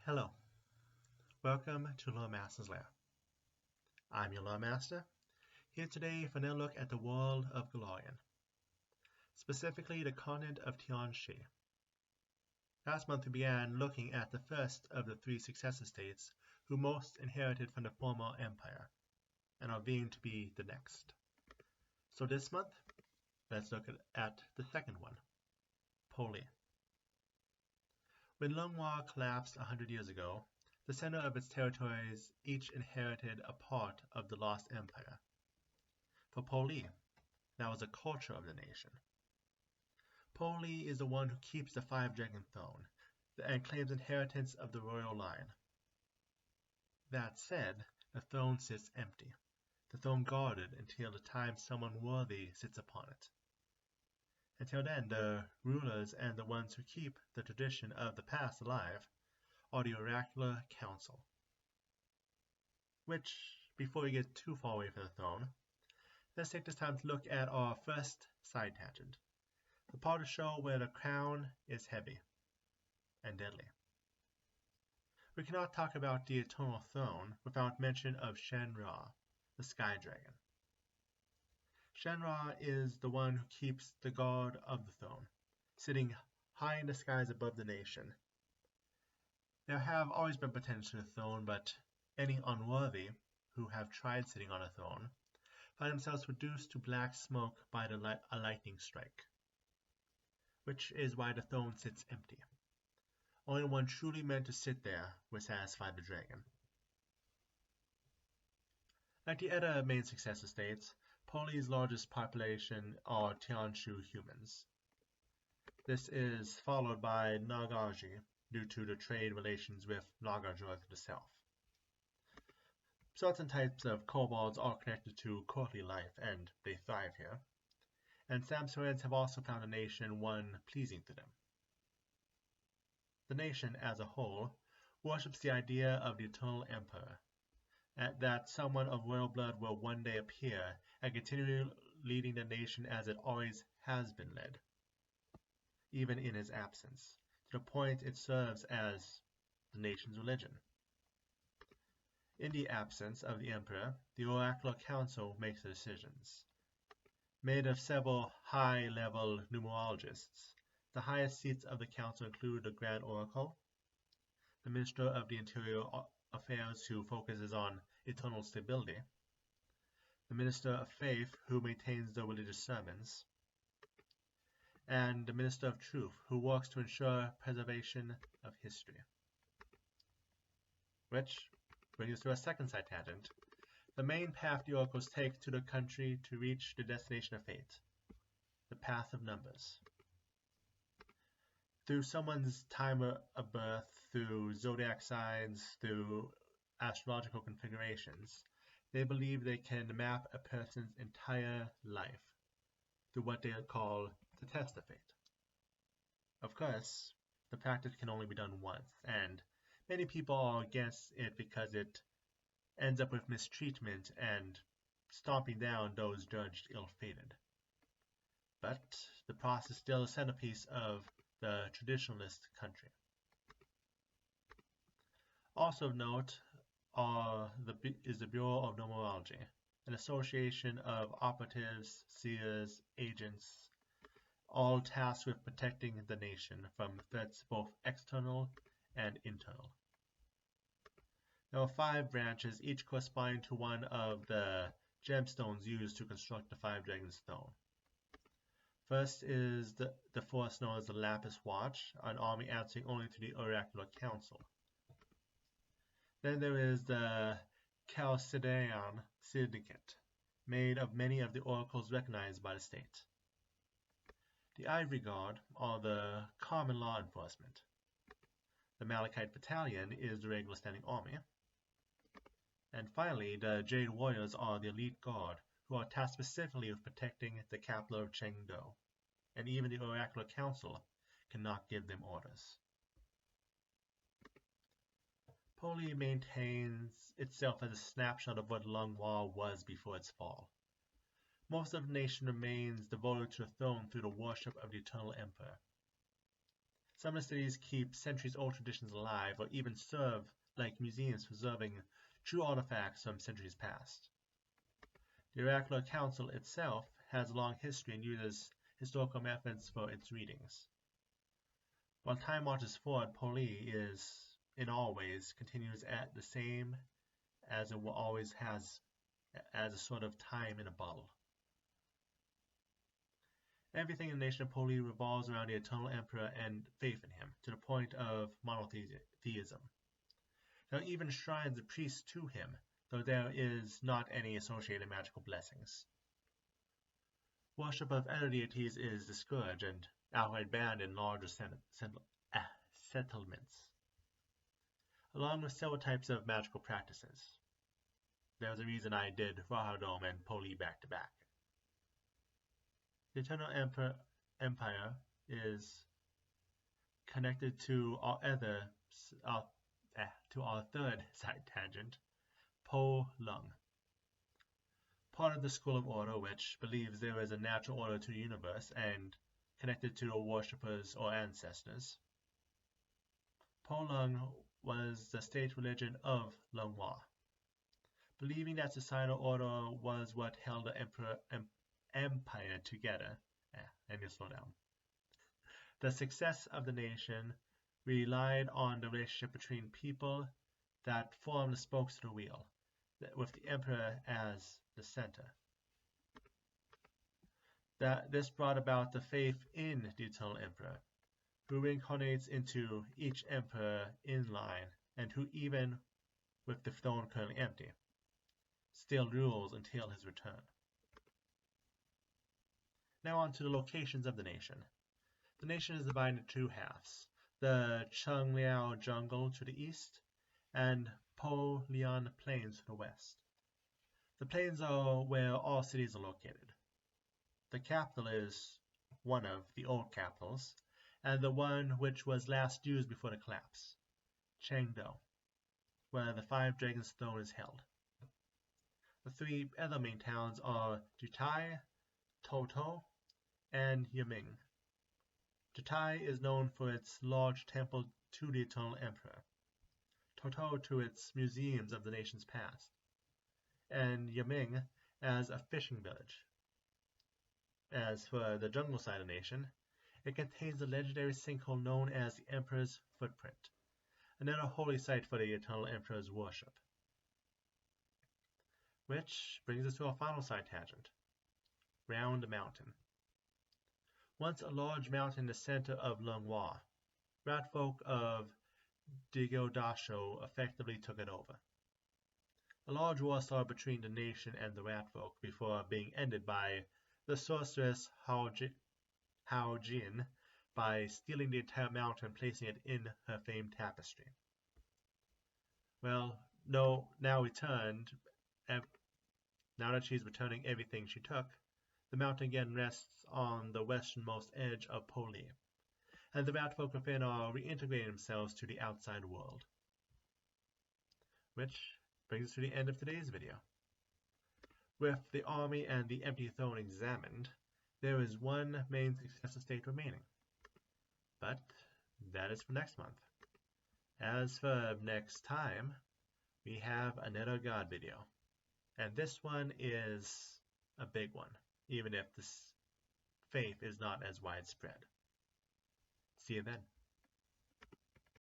Hello, welcome to Loremaster's Lair. I'm your Loremaster, here today for another look at the world of Galorian, specifically the continent of Tian Xia. Last month we began looking at the first of the three successor states who most inherited from the former empire, and are being to be the next. So this month, let's look at the second one, Poli. When Loremaster collapsed 100 years ago, the center of its territories each inherited a part of the lost empire. For Poli, that was the culture of the nation. Poli is the one who keeps the five-dragon throne and claims inheritance of the royal line. That said, the throne sits empty, the throne guarded until the time someone worthy sits upon it. Until then, the rulers and the ones who keep the tradition of the past alive are the Oracular Council. Which, before we get too far away from the throne, let's take this time to look at our first side tangent, the part of the show where the crown is heavy and deadly. We cannot talk about the Eternal Throne without mention of Shen Ra, the Sky Dragon. Shen Ra is the one who keeps the guard of the throne, sitting high in the skies above the nation. There have always been potential to the throne, but any unworthy who have tried sitting on a throne find themselves reduced to black smoke by a lightning strike, which is why the throne sits empty. Only one truly meant to sit there will satisfy the dragon. Like the other main successor states, Poli's largest population are Tian Xia humans. This is followed by Nagaji, due to the trade relations with Nagajoy to the south. Certain types of kobolds are connected to courtly life, and they thrive here. And Samsarians have also found a nation one pleasing to them. The nation as a whole worships the idea of the Eternal Emperor, that someone of royal blood will one day appear and continue leading the nation as it always has been led, even in his absence, to the point it serves as the nation's religion. In the absence of the emperor, the Oracular Council makes the decisions. Made of several high-level numerologists, the highest seats of the council include the Grand Oracle, the Minister of the Interior Affairs who focuses on eternal stability, the Minister of Faith who maintains the religious sermons, and the Minister of Truth who works to ensure preservation of history. Which brings us to our second side tangent, the main path the oracles take to the country to reach the destination of fate, the path of numbers. Through someone's time of birth, through zodiac signs, through astrological configurations, they believe they can map a person's entire life through what they call the test of fate. Of course, the practice can only be done once, and many people are against it because it ends up with mistreatment and stomping down those judged ill-fated. But the process is still a centerpiece of the traditionalist country. Also of note is the Bureau of Numerology, an association of operatives, seers, agents, all tasked with protecting the nation from threats both external and internal. There are 5 branches, each corresponding to one of the gemstones used to construct the Five Dragons Throne. First is the force known as the Lapis Watch, an army answering only to the Oracular Council. Then there is the Chalcedonian Syndicate, made of many of the oracles recognized by the state. The Ivory Guard are the common law enforcement. The Malachite Battalion is the regular standing army. And finally, the Jade Warriors are the elite guard, who are tasked specifically with protecting the capital of Chengdu, and even the Oracular Council cannot give them orders. Poli maintains itself as a snapshot of what Loremaster was before its fall. Most of the nation remains devoted to the throne through the worship of the Eternal Emperor. Some of the cities keep centuries-old traditions alive or even serve like museums preserving true artifacts from centuries past. The Oracular Council itself has a long history and uses historical methods for its readings. While time marches forward, Poli is, in all ways, continues at the same as it always has, as a sort of time in a bottle. Everything in the nation of Poli revolves around the Eternal Emperor and faith in him, to the point of monotheism. There are even shrines of priests to him, though there is not any associated magical blessings. Worship of other deities is discouraged and outright banned in larger settlements, along with several types of magical practices. There was a reason I did Rahadom and Poli back to back. The Eternal Empire is connected to our third side tangent, Po Lung, part of the School of Order, which believes there is a natural order to the universe and connected to the worshippers or ancestors. Po Lung was the state religion of Lunghua, believing that societal order was what held the empire together. I need to slow down. The success of the nation relied on the relationship between people that formed the spokes of the wheel, with the emperor as the center. This brought about the faith in the Eternal Emperor, who reincarnates into each emperor in line, and who, even with the throne currently empty, still rules until his return. Now on to the locations of the nation. The nation is divided into two halves, the Chengliao jungle to the east, and Po Lian Plains to the west. The plains are where all cities are located. The capital is one of the old capitals, and the one which was last used before the collapse, Chengdu, where the Five Dragons Throne is held. The three other main towns are Jutai, Toto, and Yiming. Jutai is known for its large temple to the Eternal Emperor, Toto to its museums of the nation's past, and Yiming as a fishing village. As for the jungle side of the nation, it contains the legendary sinkhole known as the Emperor's Footprint, another holy site for the Eternal Emperor's worship. Which brings us to our final side tangent, Round Mountain. Once a large mountain in the center of Lunghua, ratfolk of Digodasho effectively took it over. A large war started between the nation and the ratfolk before being ended by the sorceress Hao Jin by stealing the entire mountain and placing it in her famed tapestry. Well, now that she's returning everything she took, the mountain again rests on the westernmost edge of Poli, and the ratfolk within are reintegrating themselves to the outside world. Which brings us to the end of today's video. With the army and the empty throne examined, there is one main successor state remaining. But that is for next month. As for next time, we have another God video. And this one is a big one, even if this faith is not as widespread. See you then.